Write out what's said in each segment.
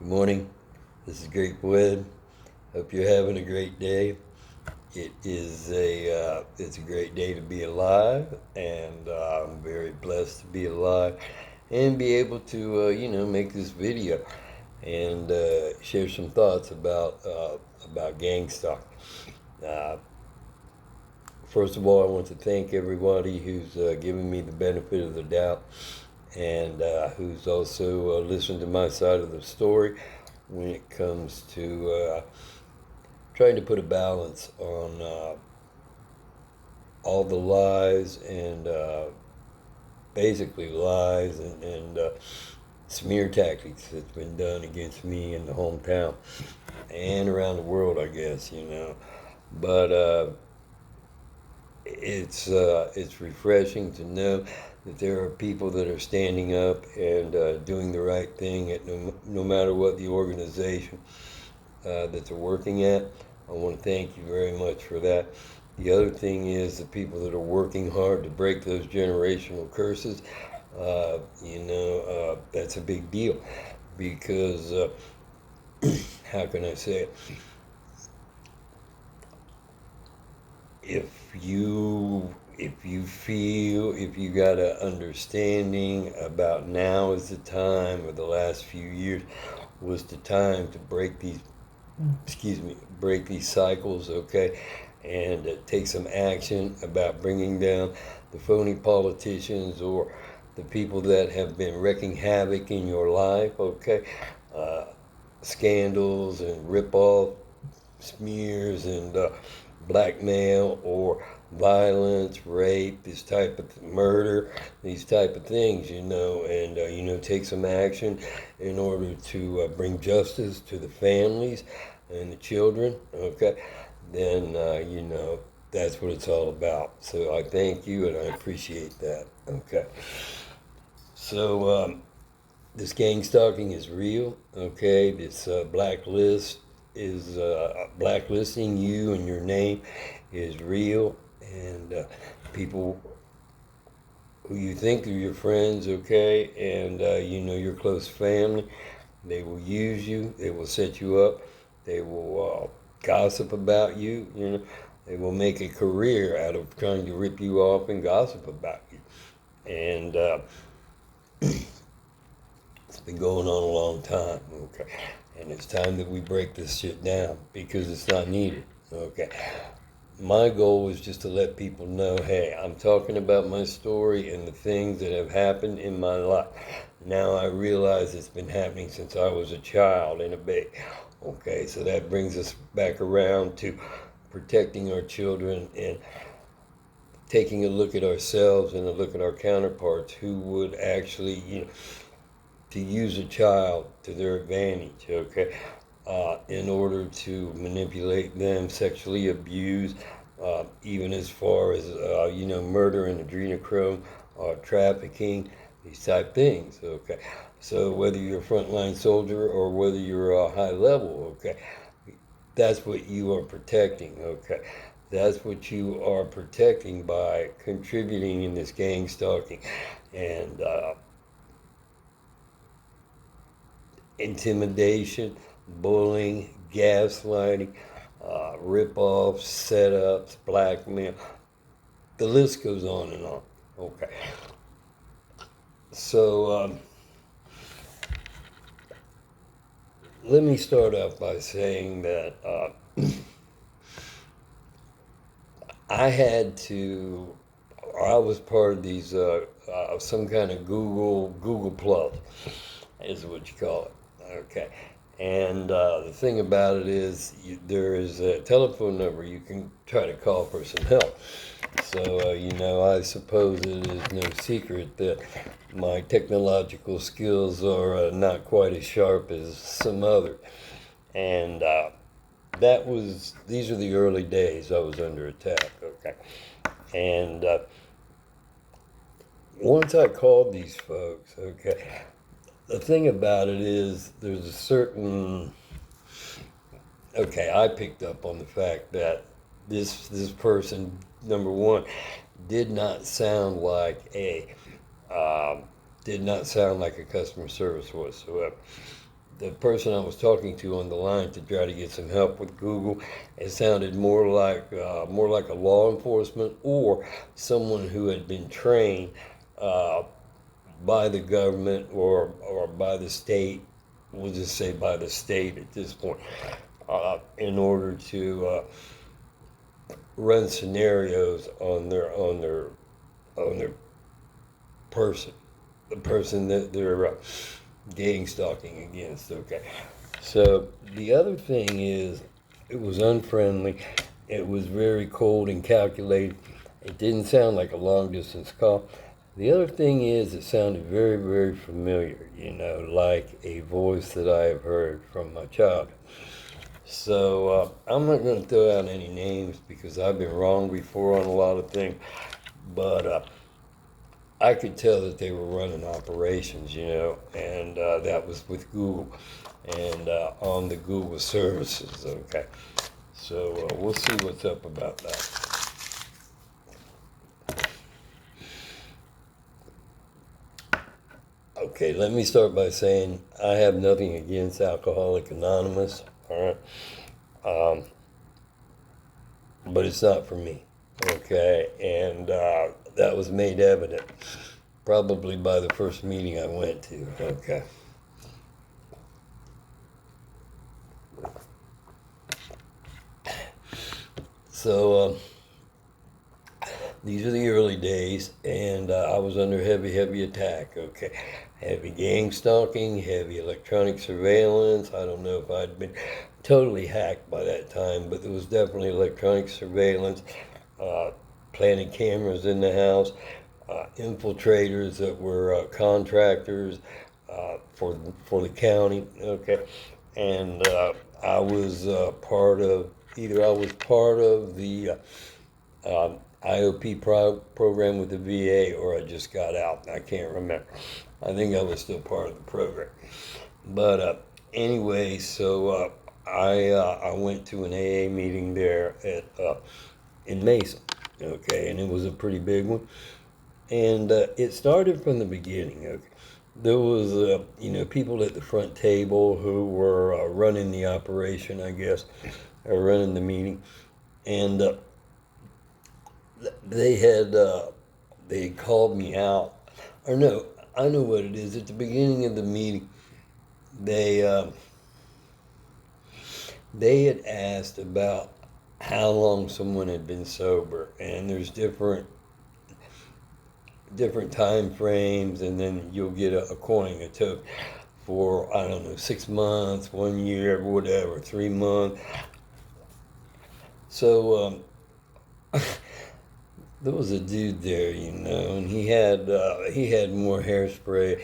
Good morning. This is Great Wood. Hope you're having a great day. It's a great day to be alive, and I'm very blessed to be alive and be able to make this video and share some thoughts about gang stalking. Uh, First of all, I want to thank everybody who's given me the benefit of the doubt and who's also listened to my side of the story when it comes to trying to put a balance on all the lies and basically lies and smear tactics that's been done against me in the hometown and around the world, I guess. But it's refreshing to know that there are people that are standing up and doing the right thing at no matter what the organization that they're working at. I want to thank you very much for that. The other thing is the people that are working hard to break those generational curses. That's a big deal because how can I say it? If you got an understanding about now is the time, or the last few years was the time to break these cycles, okay, and take some action about bringing down the phony politicians or the people that have been wreaking havoc in your life, okay, uh, scandals and rip-off smears and blackmail or violence, rape, this type of murder, these type of things, and take some action in order to bring justice to the families and the children. Okay, then that's what it's all about. So I thank you and I appreciate that. Okay, so this gang stalking is real. Okay, this blacklist is blacklisting you and your name is real, and people who you think are your friends, okay, and your close family, they will use you, they will set you up, they will gossip about you, they will make a career out of trying to rip you off and gossip about you. And it's been going on a long time, okay, and it's time that we break this shit down because it's not needed, okay. My goal is just to let people know, hey, I'm talking about my story and the things that have happened in my life. Now I realize it's been happening since I was a child and a baby. Okay, so that brings us back around to protecting our children and taking a look at ourselves and a look at our counterparts who would actually, to use a child to their advantage, okay? In order to manipulate them, sexually abuse, even as far as murder and adrenochrome, trafficking, these type things. Okay, so whether you're a frontline soldier or whether you're a high level, okay, that's what you are protecting. Okay, that's what you are protecting by contributing in this gang stalking and intimidation, bullying, gaslighting, rip-offs, setups, blackmail. The list goes on and on. Okay. So let me start off by saying that I was part of these some kind of Google Plus is what you call it. Okay. And the thing about it is, there is a telephone number you can try to call for some help. So, I suppose it is no secret that my technological skills are not quite as sharp as some others. And these are the early days I was under attack, okay? And once I called these folks, okay, the thing about it is there's a certain, okay, I picked up on the fact that this person, number one, did not sound like a um, did not sound like a customer service whatsoever. the person I was talking to on the line to try to get some help with Google, it sounded more like a law enforcement or someone who had been trained uh, by the government or by the state. We'll just say by the state at this point, in order to run scenarios on their person, the person that they're gang stalking against. Okay, so the other thing is, it was unfriendly. It was very cold and calculated. It didn't sound like a long distance call. The other thing is, it sounded very, very familiar, like a voice that I have heard from my childhood. So I'm not going to throw out any names because I've been wrong before on a lot of things, but I could tell that they were running operations, and that was with Google and on the Google services, okay? So we'll see what's up about that. Okay, let me start by saying I have nothing against Alcoholic Anonymous, all right? But it's not for me, okay? And that was made evident probably by the first meeting I went to, okay? So these are the early days, and I was under heavy attack, okay? Heavy gang stalking, heavy electronic surveillance. I don't know if I'd been totally hacked by that time, but there was definitely electronic surveillance, planted cameras in the house, infiltrators that were contractors for the county, okay? And I was either I was part of the IOP program with the VA, or I just got out. I can't remember. I think I was still part of the program. But anyway, so I went to an AA meeting there in Mason, okay, and it was a pretty big one. And it started from the beginning. Okay. There was, people at the front table who were running the operation, I guess, or running the meeting, and they had they called me out, or no, I know what it is. At the beginning of the meeting, they they had asked about how long someone had been sober, and there's different time frames, and then you'll get a coin, a token for, I don't know, 6 months, 1 year, whatever, 3 months. So there was a dude there, and he had more hairspray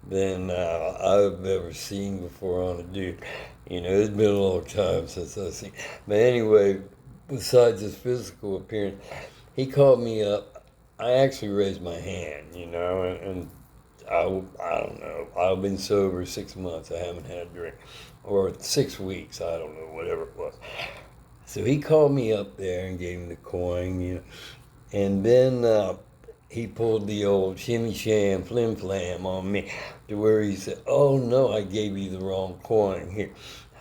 than I've ever seen before on a dude. It's been a long time since I've seen. But anyway, besides his physical appearance, he called me up. I actually raised my hand, and I don't know. I've been sober 6 months. I haven't had a drink, or 6 weeks. I don't know, whatever it was. So he called me up there and gave me the coin, and then he pulled the old shimmy sham flim flam on me, to where he said, "Oh no, I gave you the wrong coin here."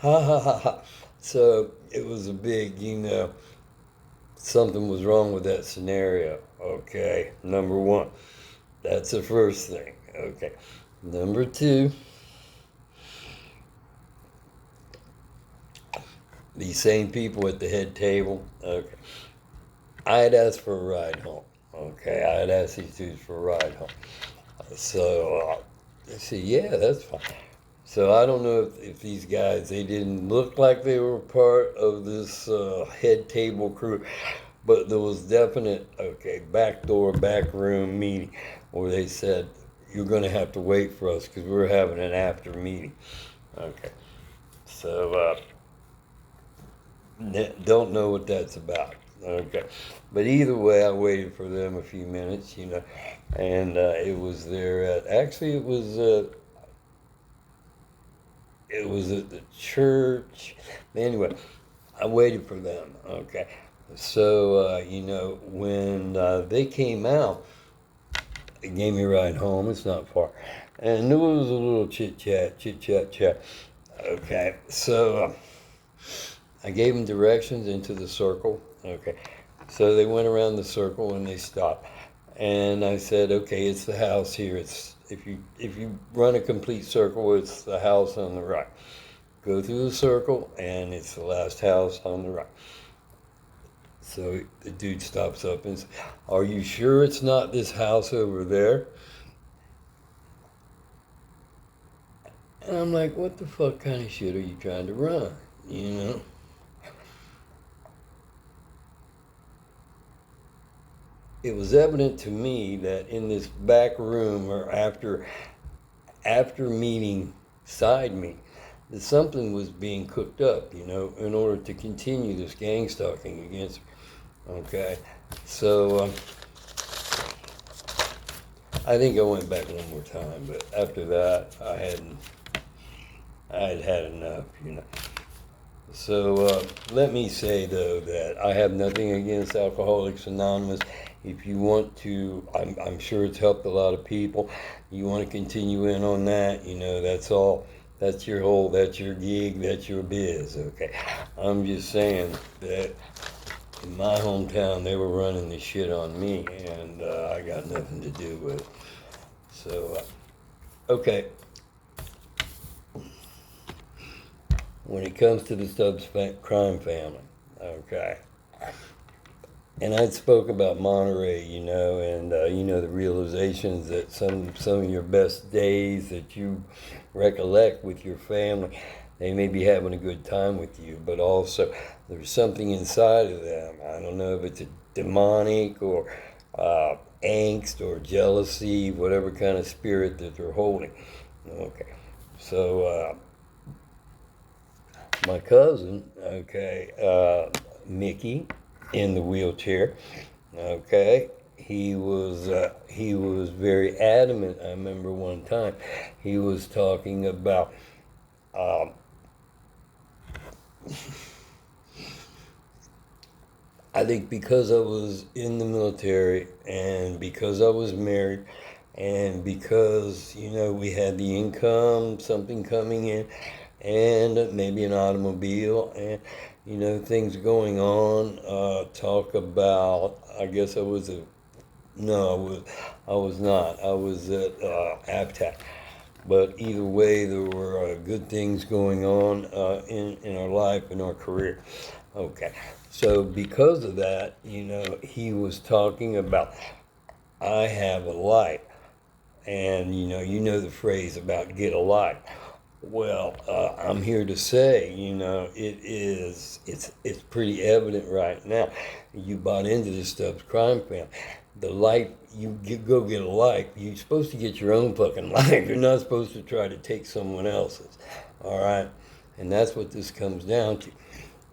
Ha ha ha ha. So it was a big, something was wrong with that scenario. Okay, number one. That's the first thing. Okay. Number two, these same people at the head table. Okay. I had asked for a ride home. Okay. I had asked these dudes for a ride home. So they said, yeah, that's fine. So I don't know if these guys, they didn't look like they were part of this head table crew, but there was definite, back room meeting where they said, you're going to have to wait for us because we're having an after meeting. Okay. So don't know what that's about. Okay. But either way, I waited for them a few minutes, and it was there it was at the church. Anyway, I waited for them. Okay. So, when they came out, they gave me a ride home. It's not far. And there was a little chit chat. Okay, so I gave them directions into the circle. Okay, so they went around the circle and they stopped. And I said, okay, it's the house here. It's if you run a complete circle, it's the house on the right. Go through the circle, and it's the last house on the right. So the dude stops up and says, "Are you sure it's not this house over there?" And I'm like, "What the fuck kind of shit are you trying to run?" You know. It was evident to me that in this back room, or after meeting side me, that something was being cooked up, in order to continue this gang stalking against me. Okay, so I think I went back one more time, but after that, I had had enough. So let me say though that I have nothing against Alcoholics Anonymous. If you want to, I'm sure it's helped a lot of people. You want to continue in on that, that's all. That's that's your gig, that's your biz, okay? I'm just saying that in my hometown, they were running the shit on me, and I got nothing to do with it. So, okay. When it comes to the crime family, okay. And I spoke about Monterey, and the realizations that some of your best days that you recollect with your family, they may be having a good time with you, but also there's something inside of them. I don't know if it's a demonic or angst or jealousy, whatever kind of spirit that they're holding. Okay, so my cousin, okay, Mickey, in the wheelchair. Okay, he was very adamant. I remember one time he was talking about. Um, I think because I was in the military and because I was married and because we had the income, something coming in, and maybe an automobile, and things going on. Talk about. I guess I was a no, I was not. I was at APTAC. But either way, there were good things going on in our life, in our career. Okay, so because of that, he was talking about I have a light, and you know the phrase about get a light. Well, I'm here to say, it's pretty evident right now. You bought into this stuff's crime family. The light, go get a light. You're supposed to get your own fucking light. You're not supposed to try to take someone else's. All right, and that's what this comes down to.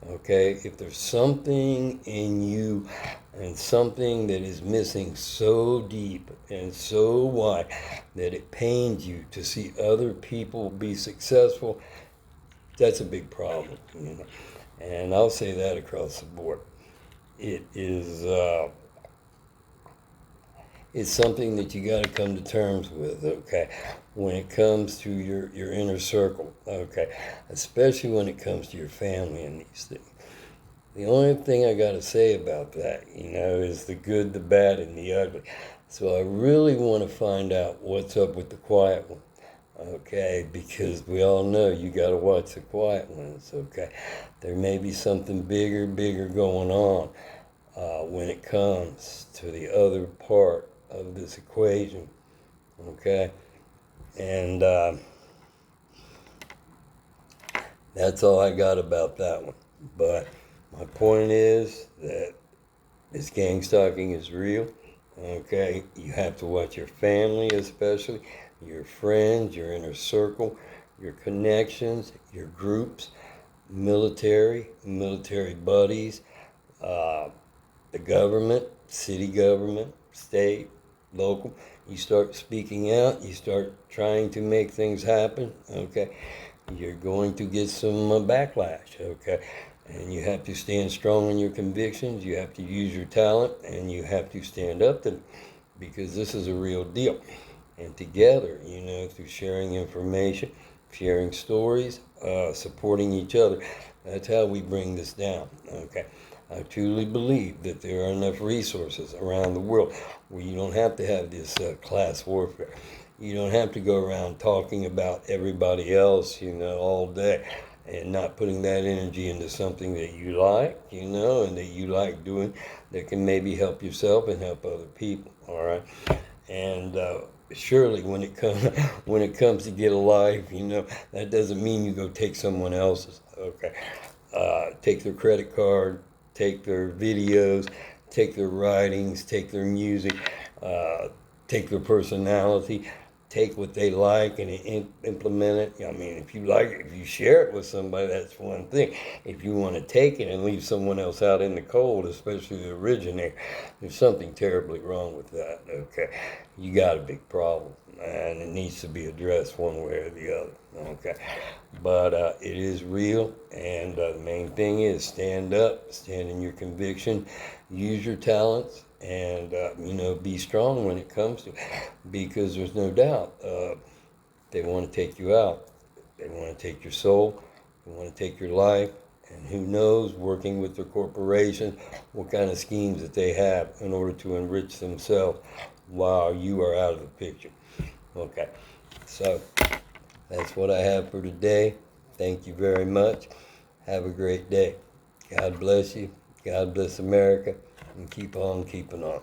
Okay, if there's something in you and something that is missing so deep and so wide that it pains you to see other people be successful, that's a big problem. And I'll say that across the board. It is it's something that you got to come to terms with, okay, when it comes to your inner circle, okay, especially when it comes to your family and these things. The only thing I got to say about that, is the good, the bad, and the ugly. So I really want to find out what's up with the quiet one, okay? Because we all know you got to watch the quiet ones, okay? There may be something bigger going on when it comes to the other part of this equation, okay? And that's all I got about that one. But my point is that this gang stalking is real. Okay, you have to watch your family, especially your friends, your inner circle, your connections, your groups, military buddies, uh, the government, city government, state, local. You start speaking out, you start trying to make things happen, okay? You're going to get some backlash, okay? And you have to stand strong in your convictions, you have to use your talent, and you have to stand up to them, because this is a real deal. And together, through sharing information, sharing stories, supporting each other. That's how we bring this down. Okay. I truly believe that there are enough resources around the world where you don't have to have this class warfare. You don't have to go around talking about everybody else, all day and not putting that energy into something that you like, and that you like doing that can maybe help yourself and help other people. All right. And surely when it comes when it comes to get a life, that doesn't mean you go take someone else's. Okay. Take their credit card, take their videos, take their writings, take their music, take their personality, take what they like and implement it. I mean, if you like it, if you share it with somebody, that's one thing. If you want to take it and leave someone else out in the cold, especially the originator, there's something terribly wrong with that. Okay, you got a big problem, and it needs to be addressed one way or the other. Okay, but it is real, and the main thing is stand up, stand in your conviction, use your talents, and be strong when it comes to it, because there's no doubt they want to take you out. They want to take your soul. They want to take your life. And who knows, working with the corporation, what kind of schemes that they have in order to enrich themselves while you are out of the picture. Okay, so that's what I have for today. Thank you very much. Have a great day. God bless you. God bless America. And keep on keeping on.